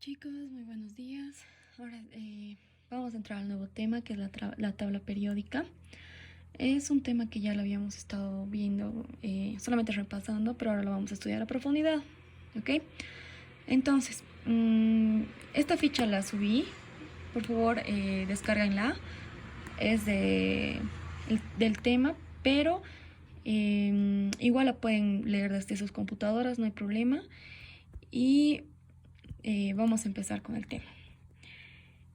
Chicos, muy buenos días. Ahora vamos a entrar al nuevo tema que es la tabla periódica. Es un tema que ya lo habíamos estado viendo, solamente repasando, pero ahora lo vamos a estudiar a profundidad. ¿Ok? Entonces, esta ficha la subí. Por favor, descárguenla. Es del tema, pero igual la pueden leer desde sus computadoras, no hay problema. Y vamos a empezar con el tema.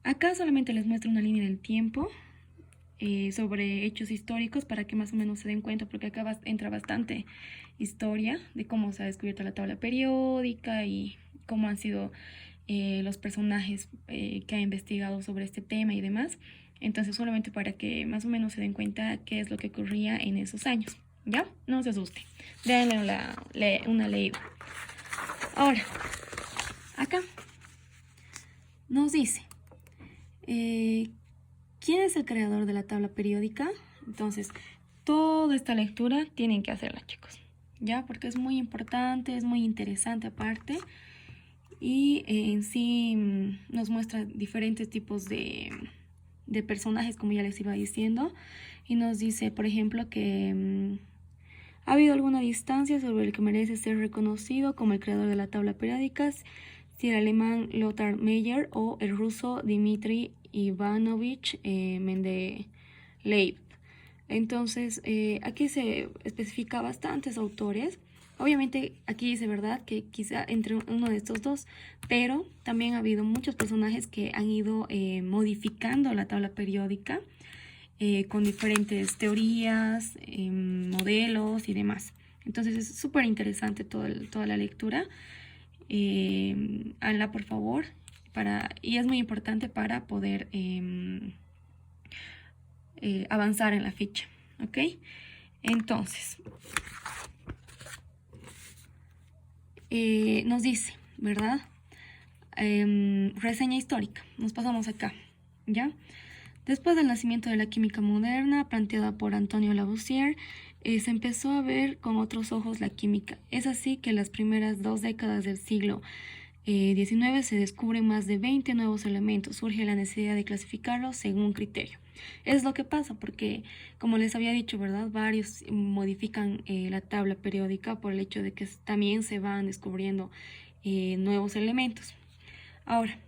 Acá solamente les muestro una línea del tiempo sobre hechos históricos para que más o menos se den cuenta, porque acá entra bastante historia de cómo se ha descubierto la tabla periódica y cómo han sido los personajes que ha investigado sobre este tema y demás. Entonces solamente para que más o menos se den cuenta qué es lo que ocurría en esos años. ¿Ya? No se asusten. Denle una leída. Ahora, acá nos dice ¿quién es el creador de la tabla periódica? Entonces, toda esta lectura tienen que hacerla, chicos, ¿ya? Porque es muy importante, es muy interesante aparte. Y en sí nos muestra diferentes tipos de personajes, como ya les iba diciendo. Y nos dice, por ejemplo, que ha habido alguna distancia sobre el que merece ser reconocido como el creador de la tabla periódica, si el alemán Lothar Meyer o el ruso Dmitry Ivanovich Mendeleev. Entonces, aquí se especifica bastantes autores. Obviamente aquí dice, ¿verdad?, que quizá entre uno de estos dos, pero también ha habido muchos personajes que han ido modificando la tabla periódica con diferentes teorías, modelos y demás. Entonces es súper interesante toda la lectura. Hazla por favor, y es muy importante para poder avanzar en la ficha, ¿ok? Entonces, nos dice, ¿verdad? Reseña histórica, nos pasamos acá, ¿ya? Después del nacimiento de la química moderna, planteada por Antonio Lavoisier, se empezó a ver con otros ojos la química. Es así que en las primeras 2 décadas del siglo XIX se descubren más de 20 nuevos elementos. Surge la necesidad de clasificarlos según un criterio. Es lo que pasa porque, como les había dicho, ¿verdad?, varios modifican la tabla periódica por el hecho de que también se van descubriendo nuevos elementos. Ahora,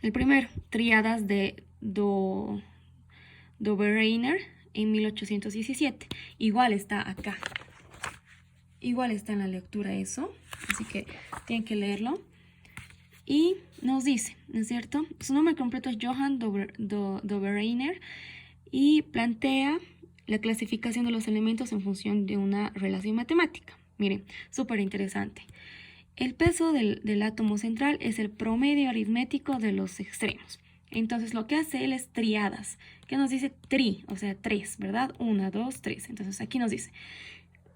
el primero, tríadas de Dobereiner en 1817. Igual está acá. Igual está en la lectura eso. Así que tienen que leerlo. Y nos dice, ¿no es cierto? Su nombre completo es Johann Dobereiner y plantea la clasificación de los elementos en función de una relación matemática. Miren, súper interesante. El peso del átomo central es el promedio aritmético de los extremos. Entonces lo que hace él es triadas. ¿Qué nos dice? O sea, 3, ¿verdad? 1, 2, 3. Entonces aquí nos dice,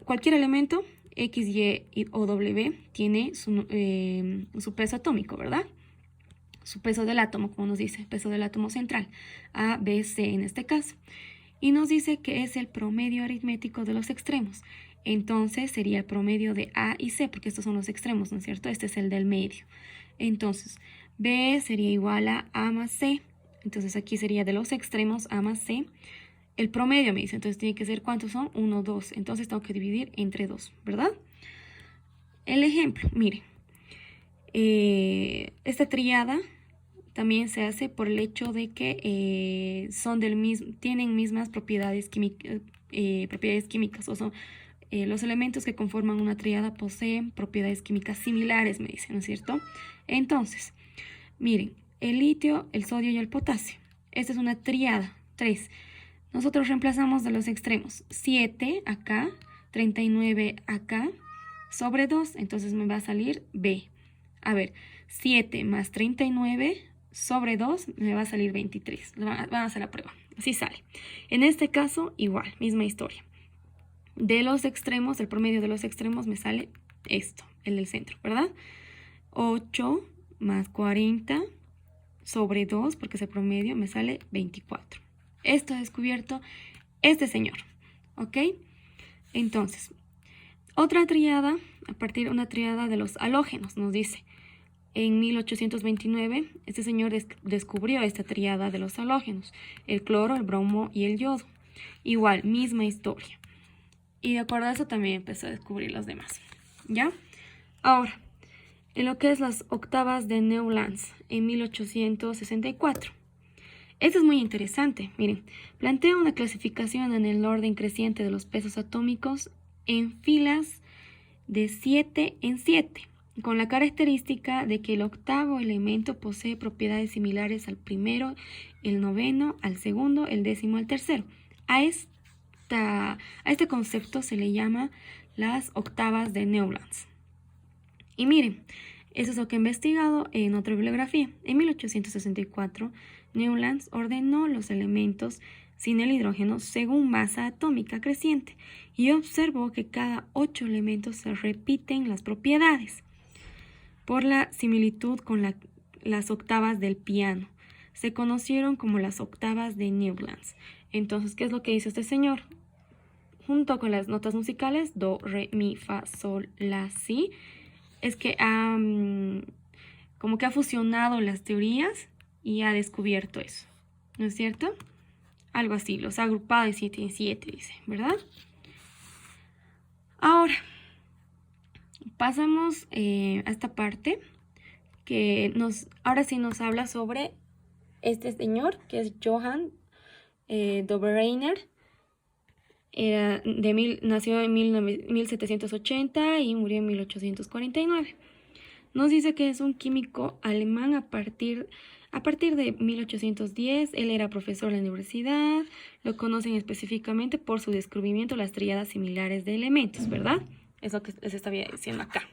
cualquier elemento, X, Y o W, tiene su peso atómico, ¿verdad? Su peso del átomo, como nos dice, peso del átomo central, A, B, C en este caso. Y nos dice que es el promedio aritmético de los extremos. Entonces sería el promedio de A y C, porque estos son los extremos, ¿no es cierto? Este es el del medio. Entonces, B sería igual a A más C. Entonces aquí sería de los extremos A más C. El promedio me dice, entonces tiene que ser, ¿cuántos son? 1, 2. Entonces tengo que dividir entre 2, ¿verdad? El ejemplo, miren. Esta triada también se hace por el hecho de que tienen mismas propiedades químicas, o son los elementos que conforman una triada poseen propiedades químicas similares, me dicen, ¿no es cierto? Entonces, miren, el litio, el sodio y el potasio. Esta es una triada, 3. Nosotros reemplazamos de los extremos 7 acá, 39 acá, sobre 2, entonces me va a salir B. A ver, 7 más 39 sobre 2 me va a salir 23. Van a hacer la prueba, así sale. En este caso, igual, misma historia. De los extremos, el promedio de los extremos me sale esto, el del centro, ¿verdad? 8 más 40 sobre 2, porque es el promedio, me sale 24. Esto ha descubierto este señor, ¿ok? Entonces, otra triada, a partir de una triada de los halógenos, nos dice En 1829, este señor descubrió esta tríada de los halógenos, el cloro, el bromo y el yodo. Igual, misma historia. Y de acuerdo a eso también empezó a descubrir los demás. ¿Ya? Ahora, en lo que es las octavas de Newlands, en 1864. Esto es muy interesante. Miren, plantea una clasificación en el orden creciente de los pesos atómicos en filas de 7 en 7, con la característica de que el octavo elemento posee propiedades similares al primero, el noveno, al segundo, el décimo, al tercero. A este concepto se le llama las octavas de Newlands. Y miren, eso es lo que he investigado en otra bibliografía. En 1864, Newlands ordenó los elementos sin el hidrógeno según masa atómica creciente y observó que cada 8 elementos se repiten las propiedades por la similitud con las octavas del piano. Se conocieron como las octavas de Newlands. Entonces, ¿qué es lo que hizo este señor? Junto con las notas musicales, do, re, mi, fa, sol, la, si, es que como que ha fusionado las teorías y ha descubierto eso, ¿no es cierto? Algo así, los ha agrupado de 7 en 7, dice, ¿verdad? Ahora, pasamos a esta parte que ahora sí nos habla sobre este señor, que es Johann Dobereiner. Nació en 1780 y murió en 1849. Nos dice que es un químico alemán a partir de 1810. Él era profesor en la universidad. Lo conocen específicamente por su descubrimiento de las tríadas similares de elementos, ¿verdad? Es lo que les estaba diciendo acá.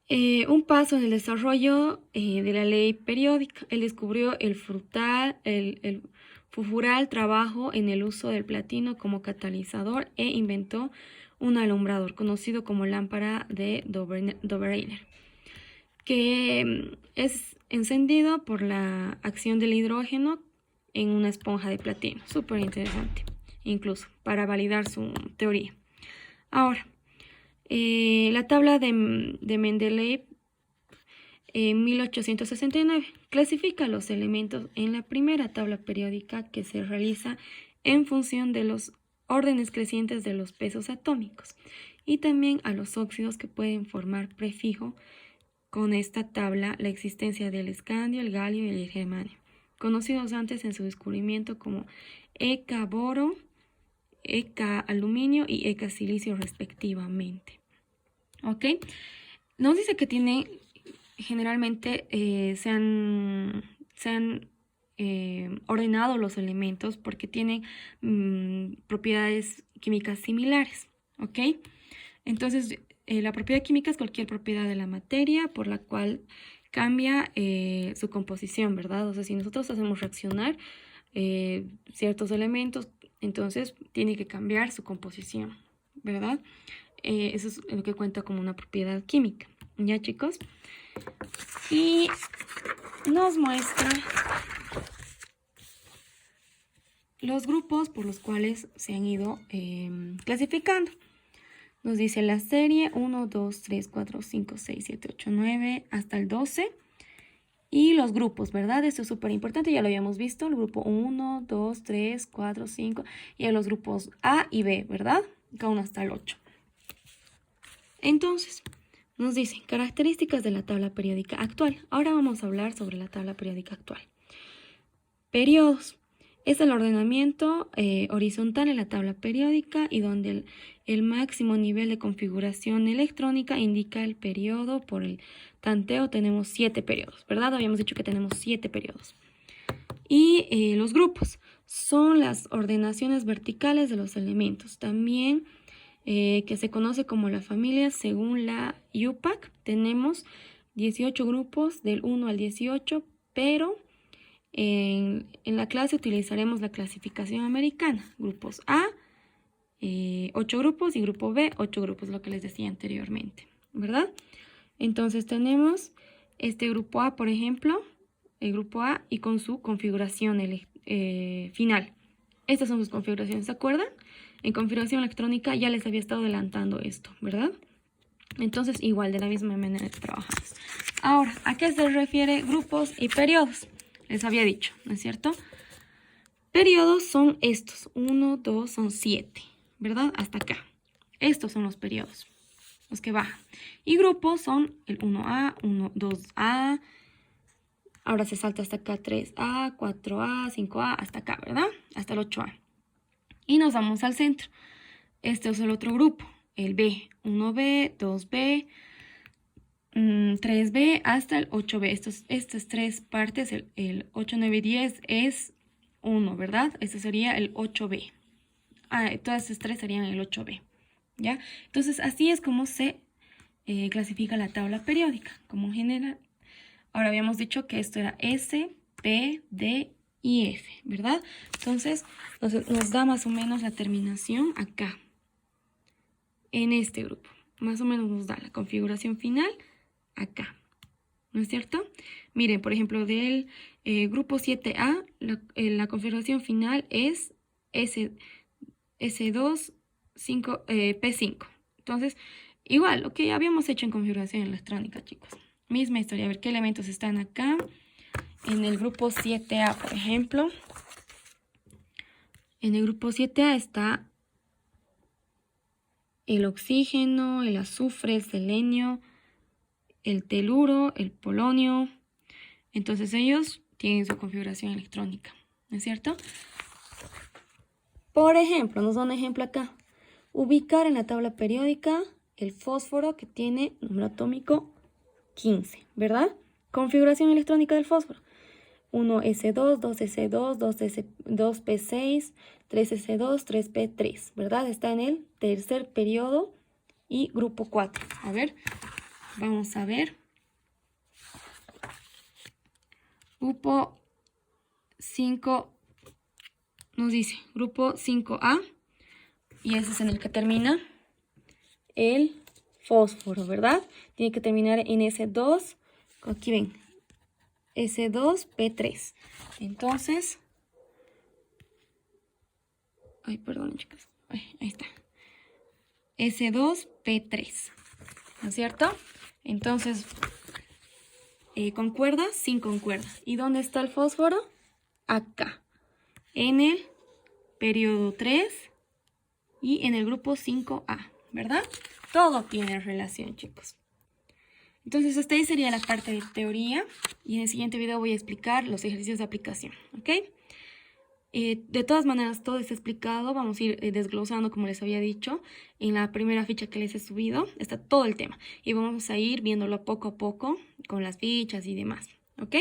Un paso en el desarrollo de la ley periódica. Él descubrió el fulgural trabajo en el uso del platino como catalizador e inventó un alumbrador conocido como lámpara de Dobereiner, que es encendido por la acción del hidrógeno en una esponja de platino. Súper interesante, incluso para validar su teoría. Ahora, la tabla de Mendeleev en 1869 clasifica los elementos en la primera tabla periódica que se realiza en función de los órdenes crecientes de los pesos atómicos y también a los óxidos que pueden formar prefijo con esta tabla la existencia del escandio, el galio y el germanio, conocidos antes en su descubrimiento como EK-boro, EK-aluminio y EK-silicio respectivamente. ¿Ok? Nos dice que generalmente se han ordenado los elementos porque tienen propiedades químicas similares, ¿ok? Entonces, la propiedad química es cualquier propiedad de la materia por la cual cambia su composición, ¿verdad? O sea, si nosotros hacemos reaccionar ciertos elementos, entonces tiene que cambiar su composición, ¿verdad? Eso es lo que cuenta como una propiedad química, ¿ya, chicos? Y nos muestra los grupos por los cuales se han ido clasificando. Nos dice la serie 1, 2, 3, 4, 5, 6, 7, 8, 9 hasta el 12. Y los grupos, ¿verdad? Esto es súper importante, ya lo habíamos visto, el grupo 1, 2, 3, 4, 5 y los grupos A y B, ¿verdad? Cada uno hasta el 8. Entonces, nos dicen características de la tabla periódica actual. Ahora vamos a hablar sobre la tabla periódica actual. Periodos. Es el ordenamiento horizontal en la tabla periódica y donde el máximo nivel de configuración electrónica indica el periodo. Por el tanteo tenemos 7 periodos, ¿verdad? Habíamos dicho que tenemos 7 periodos. Y los grupos son las ordenaciones verticales de los elementos. También que se conoce como la familia según la IUPAC. Tenemos 18 grupos del 1 al 18, pero en la clase utilizaremos la clasificación americana. Grupos A, 8 grupos y grupo B, 8 grupos, lo que les decía anteriormente, ¿verdad? Entonces tenemos este grupo A, por ejemplo, el grupo A y con su configuración final. Estas son sus configuraciones, ¿se acuerdan? En configuración electrónica ya les había estado adelantando esto, ¿verdad? Entonces, igual, de la misma manera que trabajamos. Ahora, ¿a qué se refiere grupos y periodos? Les había dicho, ¿no es cierto? Periodos son estos. 1, 2, son 7, ¿verdad? Hasta acá. Estos son los periodos, los que bajan. Y grupos son el 1A, 1, 2A. Ahora se salta hasta acá 3A, 4A, 5A, hasta acá, ¿verdad? Hasta el 8A. Y nos vamos al centro. Este es el otro grupo, el B. 1B, 2B, 3B hasta el 8B. Estas tres partes, el 8, 9 y 10 es 1, ¿verdad? Este sería el 8B. Todas estas tres serían el 8B, ¿ya? Entonces, así es como se clasifica la tabla periódica, como general. Ahora habíamos dicho que esto era S, P, D y F, ¿verdad? Entonces, nos da más o menos la terminación acá, en este grupo. Más o menos nos da la configuración final acá, ¿no es cierto? Miren, por ejemplo, del grupo 7A, la configuración final es S2, 5, P5. Entonces, igual, lo que habíamos hecho en configuración electrónica, chicos. Misma historia, a ver qué elementos están acá. En el grupo 7A, por ejemplo. En el grupo 7A está el oxígeno, el azufre, el selenio, el teluro, el polonio. Entonces ellos tienen su configuración electrónica, ¿no es cierto? Por ejemplo, nos da un ejemplo acá. Ubicar en la tabla periódica el fósforo que tiene número atómico 15, ¿verdad? Configuración electrónica del fósforo. 1S2, 2S2, 2P6, 3S2, 3P3, ¿verdad? Está en el tercer periodo y grupo 4. A ver, vamos a ver. Grupo 5 nos dice grupo 5A y ese es en el que termina el fósforo, ¿verdad? Tiene que terminar en S2, aquí ven, S2P3. Entonces, ay, perdón, chicas, ahí está, S2P3, ¿no es cierto? Entonces, ¿concuerda? Sí, concuerda. ¿Y dónde está el fósforo? Acá, en el periodo 3 y en el grupo 5A, ¿verdad? Todo tiene relación, chicos. Entonces, esta sería la parte de teoría y en el siguiente video voy a explicar los ejercicios de aplicación, ¿ok? De todas maneras, todo está explicado, vamos a ir desglosando, como les había dicho, en la primera ficha que les he subido, está todo el tema. Y vamos a ir viéndolo poco a poco, con las fichas y demás, ¿ok?